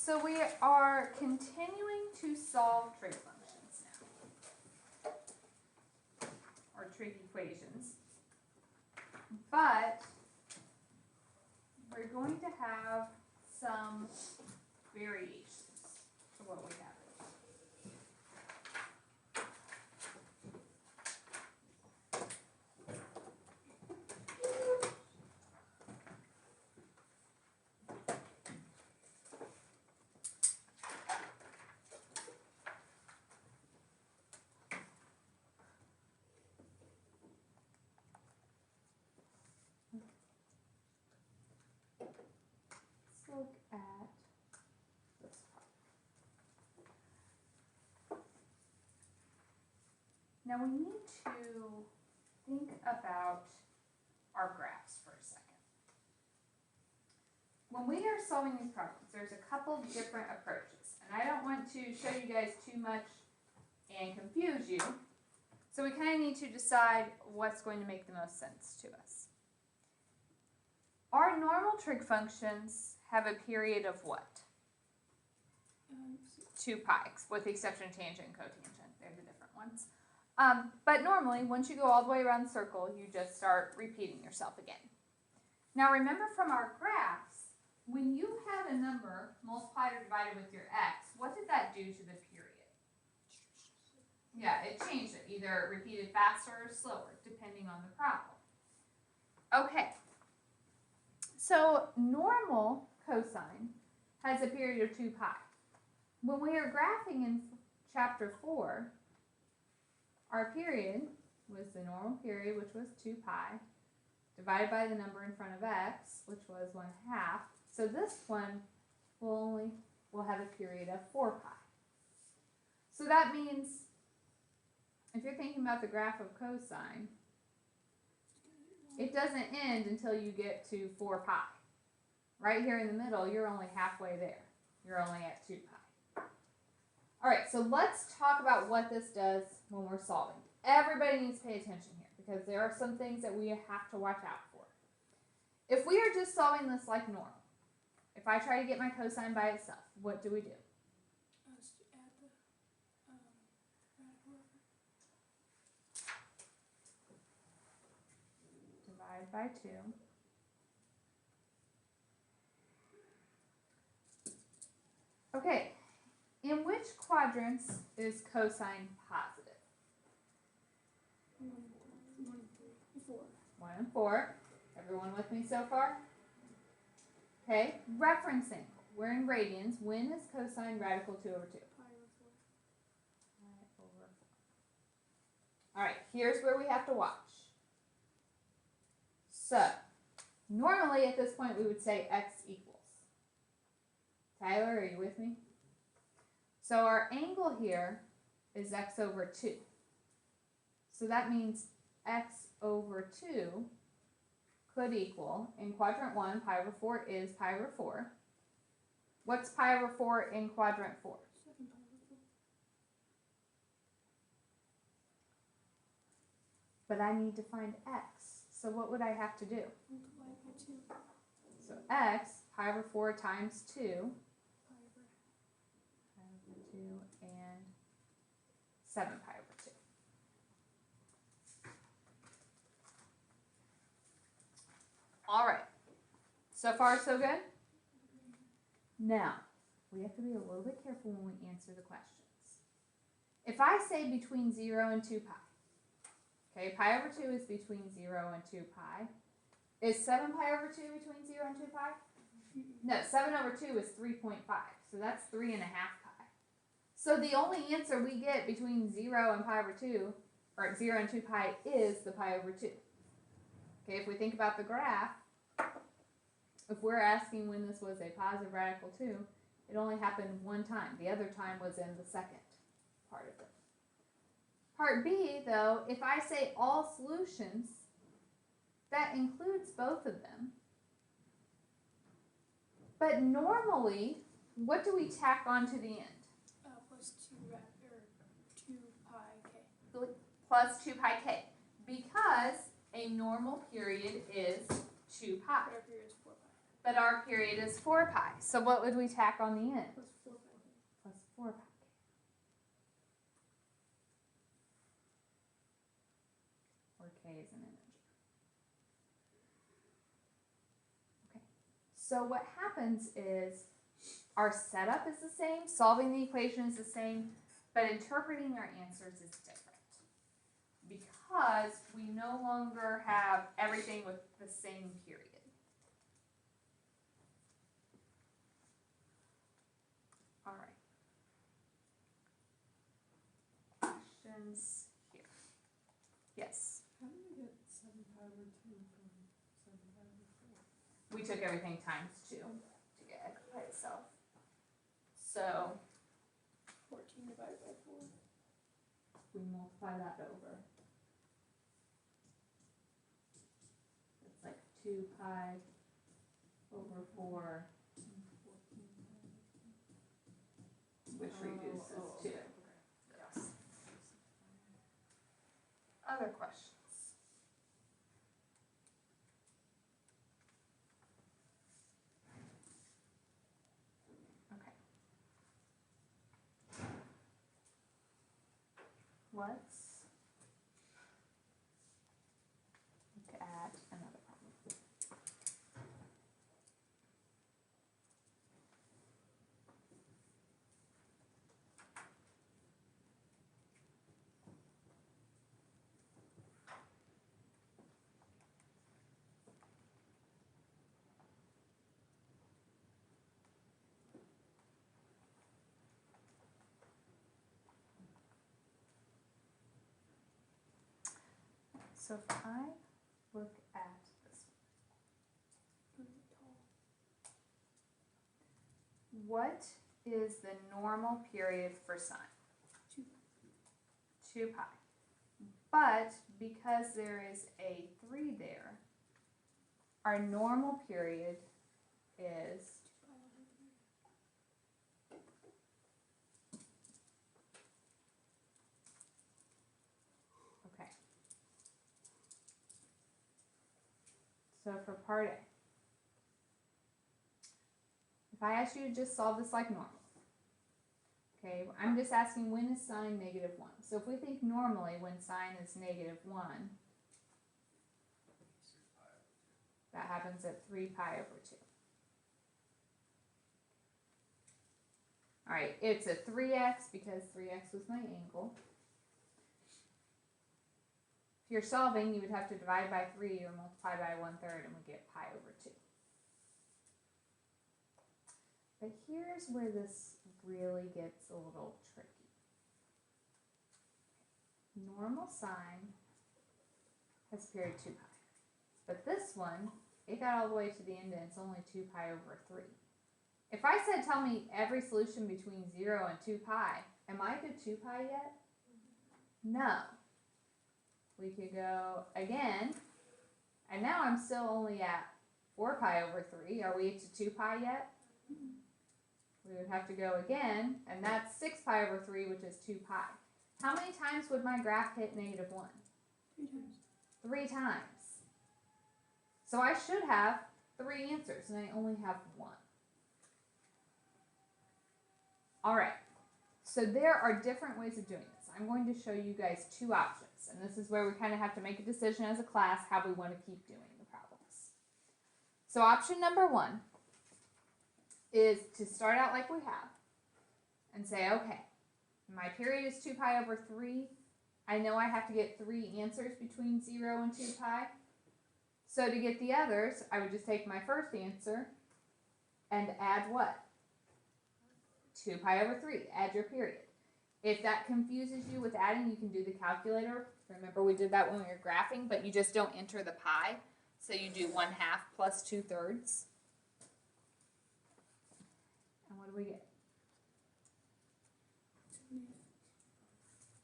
So we are continuing to solve trig functions now, or trig equations, but we're going to have some variations to what we have. Let's look at this part. Now we need to think about our graphs for a second. When we are solving these problems, there's a couple different approaches, and I don't want to show you guys too much and confuse you, so we kind of need to decide what's going to make the most sense to us. Our normal trig functions have a period of what? 2 pi, with the exception of tangent and cotangent. They're the different ones. But normally, once you go all the way around the circle, you just start repeating yourself again. Now remember from our graphs, when you had a number multiplied or divided with your x, what did that do to the period? Yeah, it changed it. Either repeated faster or slower, depending on the problem. Okay. So normal cosine has a period of 2 pi. When we are graphing in chapter 4, our period was the normal period, which was 2 pi, divided by the number in front of x, which was 1/2. So this one will have a period of 4 pi. So that means if you're thinking about the graph of cosine, it doesn't end until you get to 4 pi. Right here in the middle, you're only halfway there. You're only at 2 pi. All right, so let's talk about what this does when we're solving. Everybody needs to pay attention here because there are some things that we have to watch out for. If we are just solving this like normal, if I try to get my cosine by itself, what do we do? Divide by 2. Okay, in which quadrants is cosine positive? 1 and 4. Everyone with me so far? Okay, referencing. We're in radians. When is cosine radical 2 over 2? Pi over 4. Pi over 4. All right, here's where we have to watch. So, normally at this point we would say x equals. Tyler, are you with me? So our angle here is x over 2. So that means x over 2 could equal, in quadrant 1, pi over 4 is pi over 4. What's pi over 4 in quadrant 4? 7 pi over 4. But I need to find x. So what would I have to do? Multiply by 2. So x, pi over 4 times 2. Pi over 2 and 7 pi over 2. All right. So far, so good? Now, we have to be a little bit careful when we answer the questions. If I say between 0 and 2 pi, okay, pi over 2 is between 0 and 2 pi. Is 7 pi over 2 between 0 and 2 pi? No, 7 over 2 is 3.5, so that's 3.5 pi. So the only answer we get between 0 and pi over 2, or 0 and 2 pi, is the pi over 2. Okay, if we think about the graph, if we're asking when this was a positive radical 2, it only happened one time. The other time was in the second part of it. Part B, though, if I say all solutions, that includes both of them. But normally, what do we tack on to the end? Plus 2 pi k. Plus 2 pi k. Because a normal period is 2 pi. Our period is 4 pi. but our period is 4 pi. So what would we tack on the end? Plus 4 pi. Plus 4 pi. Where k is an integer. Okay. So what happens is our setup is the same, solving the equation is the same, but interpreting our answers is different. Because we no longer have everything with the same period. All right. Questions here? Yes. How do we get 7 pi over 2 from 7 pi over 4? We took everything times 2 to get x by itself. So 14 divided by 4. we multiply that over. It's like 2 pi over 4, which reduces to. Yes. Other questions? Okay. Let's look at another problem. So if I look at this, what is the normal period for sine? 2. 2 pi. But because there is a 3 there, our normal period is 2 pi over 3. okay. So for part A, if I ask you to just solve this like normal, okay, I'm just asking when is sine negative 1. So if we think normally when sine is negative 1, that happens at 3 pi over 2. Alright, it's a 3x because 3x was my angle. If you're solving, you would have to divide by 3 or multiply by 1/3 and we get pi over 2. But here's where this really gets a little tricky. Normal sine has period 2 pi. But this one, it got all the way to the end and it's only 2 pi over 3. If I said tell me every solution between 0 and 2 pi, am I to 2 pi yet? No. We could go again, and now I'm still only at 4 pi over 3. Are we to 2 pi yet? We would have to go again, and that's 6 pi over 3, which is 2 pi. How many times would my graph hit negative 1? 3 times. 3 times. So I should have 3 answers, and I only have 1. Alright, so there are different ways of doing this. I'm going to show you guys 2 options, and this is where we kind of have to make a decision as a class how we want to keep doing the problems. So option number 1 is to start out like we have and say, okay, my period is 2 pi over 3. I know I have to get 3 answers between 0 and 2 pi. So to get the others, I would just take my first answer and add what? 2 pi over 3. Add your period. If that confuses you with adding, you can do the calculator. Remember we did that when we were graphing, but you just don't enter the pi. So you do 1/2 plus 2/3. And what do we get?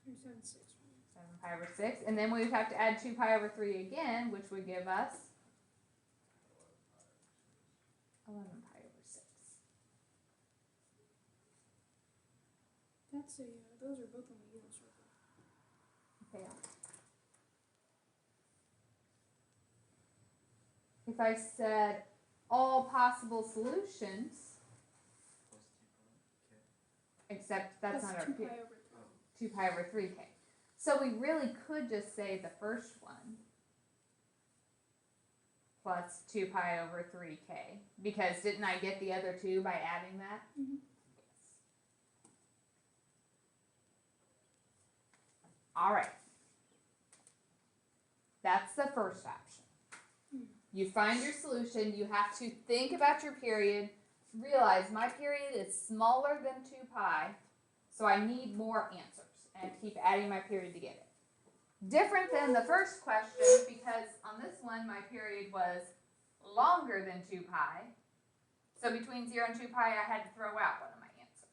376. 7 pi over 6. And then we would have to add 2 pi over 3 again, which would give us 11 pi over 6. That's a, those are both on the yellow circle. Okay. If I said all possible solutions, except that's not our 2 period. pi over 3. 2 pi over 3k. So we really could just say the first one plus 2 pi over 3k, because didn't I get the other 2 by adding that? Mhm. Yes. All right. That's the first option. You find your solution, you have to think about your period, realize my period is smaller than 2 pi, so I need more answers, and keep adding my period to get it. Different than the first question, because on this one my period was longer than 2 pi, so between 0 and 2 pi I had to throw out one of my answers.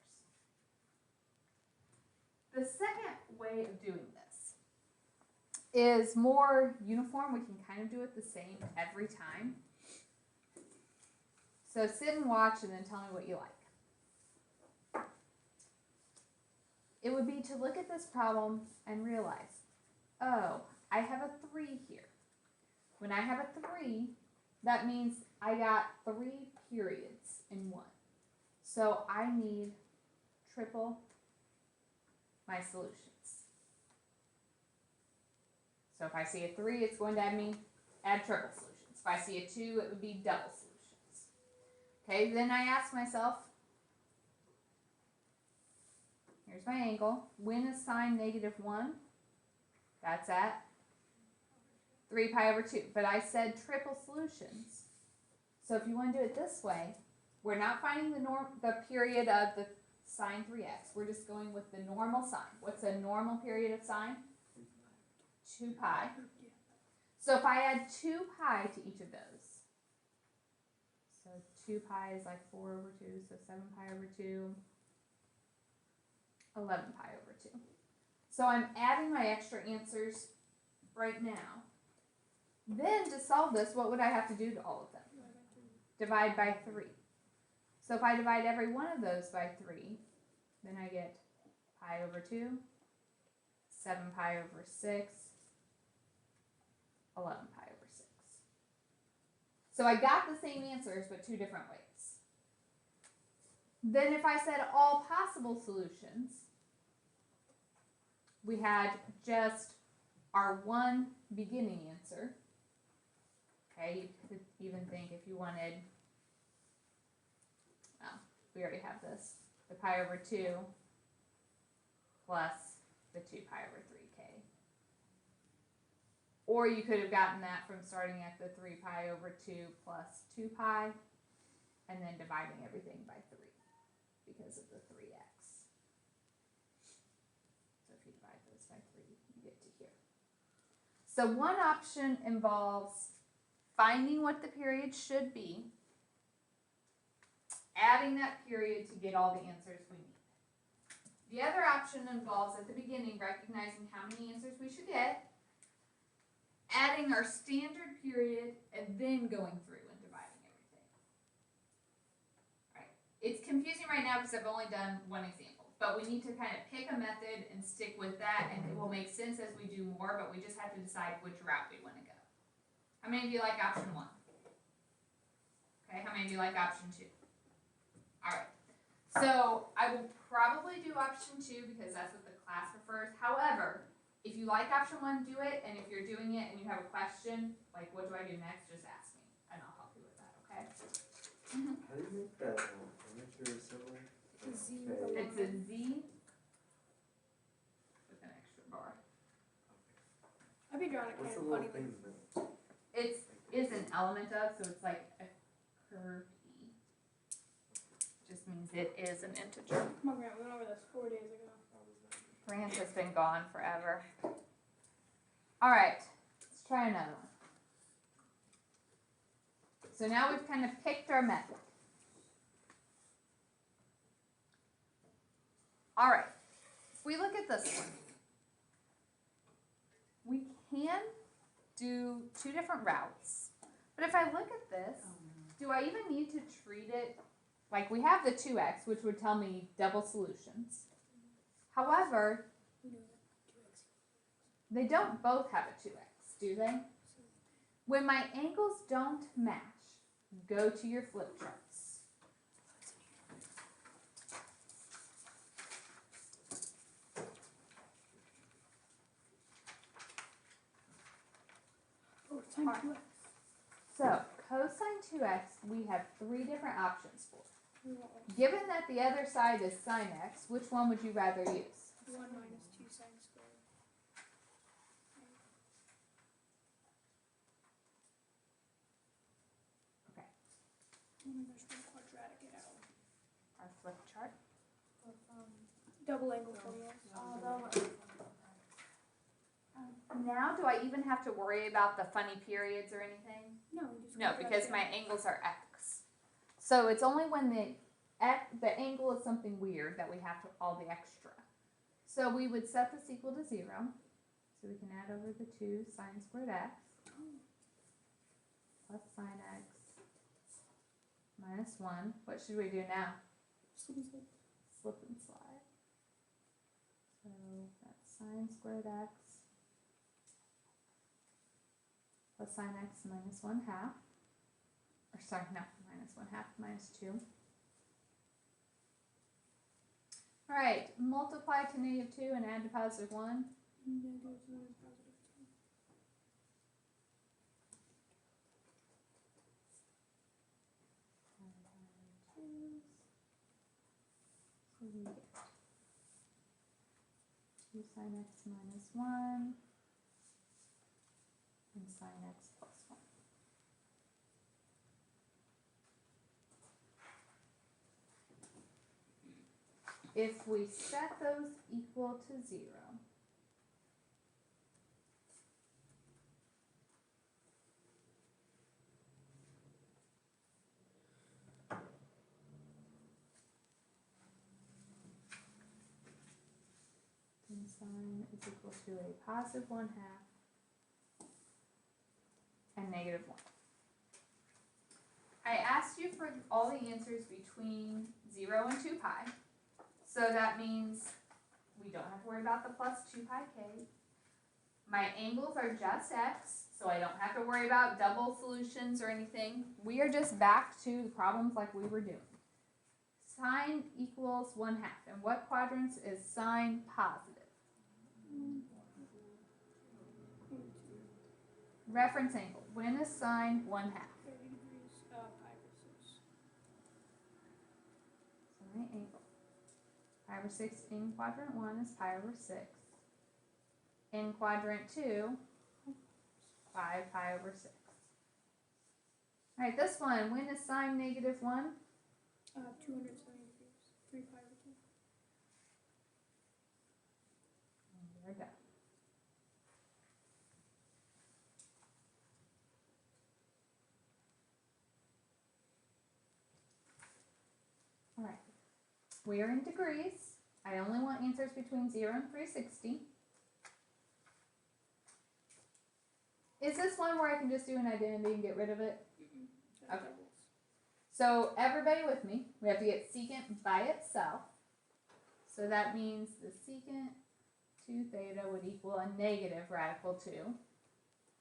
The second way of doing this is more uniform. We can kind of do it the same every time. So sit and watch and then tell me what you like. It would be to look at this problem and realize, oh, I have a 3 here. When I have a 3, that means I got 3 periods in one. So I need triple my solutions. So if I see a 3, it's going to add triple solutions. If I see a 2, it would be double solutions. Okay, then I ask myself, here's my angle. When is sine -1? That's at 3 pi over 2. But I said triple solutions. So if you want to do it this way, we're not finding the period of the sine 3x. We're just going with the normal sine. What's a normal period of sine? 2 pi. So if I add 2 pi to each of those, so 2 pi is like 4 over 2, so 7 pi over 2, 11 pi over 2. So I'm adding my extra answers right now. Then to solve this, what would I have to do to all of them? Divide by 3. So if I divide every one of those by 3, then I get pi over 2, 7 pi over 6, 11 pi over 6. So I got the same answers, but 2 different ways. Then if I said all possible solutions, we had just our one beginning answer. Okay, you could even think if you wanted, oh, we already have this, the pi over 2 plus the 2 pi over 3k. Or you could have gotten that from starting at the 3 pi over 2 plus 2 pi and then dividing everything by 3 because of the 3x. So if you divide those by 3, you get to here. So one option involves finding what the period should be, adding that period to get all the answers we need. The other option involves at the beginning recognizing how many answers we should get, adding our standard period, and then going through and dividing everything. Right. It's confusing right now because I've only done one example, but we need to kind of pick a method and stick with that, and it will make sense as we do more, but we just have to decide which route we want to go. How many of you like option 1? Okay, how many of you like option 2? Alright, so I will probably do option 2 because that's what the class prefers. However, if you like option 1, do it, and if you're doing it and you have a question, like what do I do next, just ask me, and I'll help you with that, okay? How do you make that furniture symbol? It's a Z with a It's a line. Z with an extra bar. I've been drawing it What's kind the of little funny. thing in the middle? It is an element of, so it's like a curved E. Just means it is an integer. Come on, Grant, we went over this 4 days ago. Grant has been gone forever. Alright, let's try another one. So now we've kind of picked our method. Alright, if we look at this one, we can do 2 different routes. But if I look at this, do I even need to treat it like we have the 2x, which would tell me double solutions. However, We know that 2x. they don't both have a 2x, do they? When my angles don't match, go to your flip charts. Oh, time Alright. 2x. So cosine 2x, we have three different options for. Well, Given that the other side is sine x, which one would you rather use? 1 minus 2 sine squared. Okay. Oh my gosh, we're quadratic it out. Our flip chart. Double angle formulas. Now, do I even have to worry about the funny periods or anything? No, we just No, quadratic because it my out. angles are x. So it's only when the angle is something weird that we have to all the extra. So we would set this equal to 0. So we can add over the 2 sine squared x plus sine x minus 1. What should we do now? Slip and slide. Slip and slide. So that's sine squared x plus sine x minus 1/2. Or sorry, no, minus 1/2 minus 2. Alright, multiply to -2 and add to +1. Negative 1 is positive 2. So we get 2 sine x minus 1 and sine x plus 1. If we set those equal to 0, then sine is equal to a positive 1/2 and negative 1. I asked you for all the answers between 0 and 2 pi. So that means we don't have to worry about the plus 2 pi k. My angles are just x, so I don't have to worry about double solutions or anything. We are just back to the problems like we were doing. Sine equals 1/2. And what quadrants is sine positive? Reference angle. When is sine 1/2? 30 degrees, pi over 6. So my angle. Pi over 6 in quadrant 1 is pi over 6. In quadrant 2, 5 pi over 6. Alright, this one, when is sine negative 1? 270 degrees. 3 pi over 2. And we're done. Alright, we are in degrees. I only want answers between 0 and 360. Is this one where I can just do an identity and get rid of it? Okay. So everybody with me, we have to get secant by itself. So that means the secant 2 theta would equal a negative radical 2.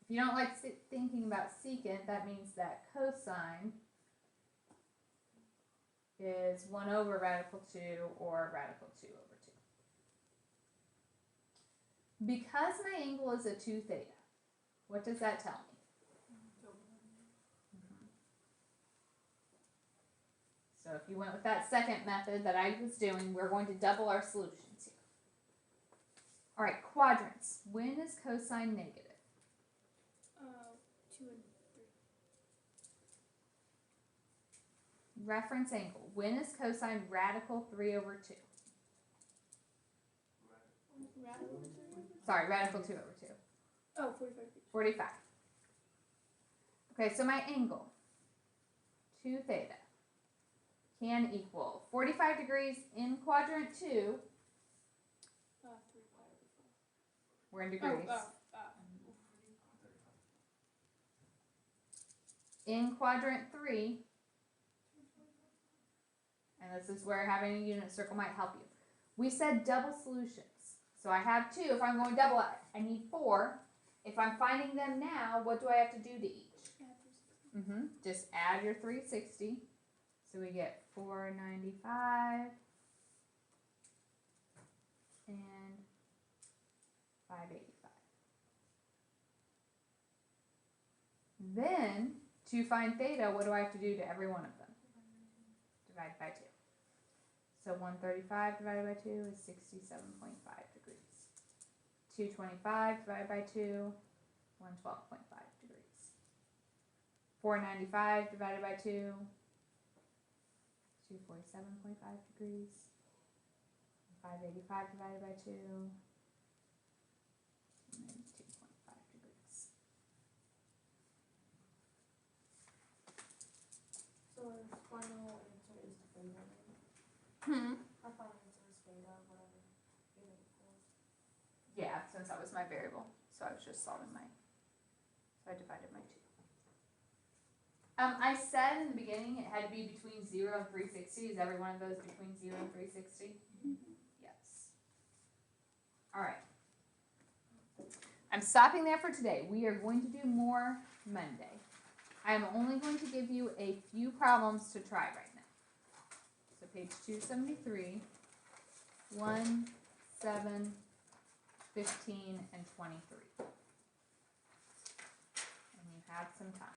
If you don't like thinking about secant, that means that cosine is 1 over radical 2 or radical 2 over 2. Because my angle is a 2 theta, what does that tell me? So if you went with that second method that I was doing, we're going to double our solutions here. Alright, quadrants. When is cosine negative? 2 and 3. Reference angle. When is cosine radical 3 over 2? Radical 3? Sorry, radical 2 over 2. Oh, 45 degrees. 45. Okay, so my angle, 2 theta, can equal 45 degrees in quadrant 2. 3 pi over 4. We're in degrees. In quadrant 3, and this is where having a unit circle might help you. We said double solutions. So I have 2. If I'm going double, I need 4. If I'm finding them now, what do I have to do to each? Just add your 360. So we get 495 and 585. Then, to find theta, what do I have to do to every one of them? Divide by 2. So 135 divided by 2 is 67.5 degrees. 225 divided by 2, 112.5 degrees. 495 divided by 2, 247.5 degrees. 585 divided by 2, 92.5 degrees. So our final answer is theta. Our final answer is theta, whatever unit equals. Yeah, since that was my variable, so I was just solving so I divided my 2. I said in the beginning it had to be between 0 and 360. Is every one of those between 0 and 360? Yes. All right. I'm stopping there for today. We are going to do more Monday. I'm only going to give you a few problems to try right now. So page 273, 1, 7, 15, and 23. And you have some time.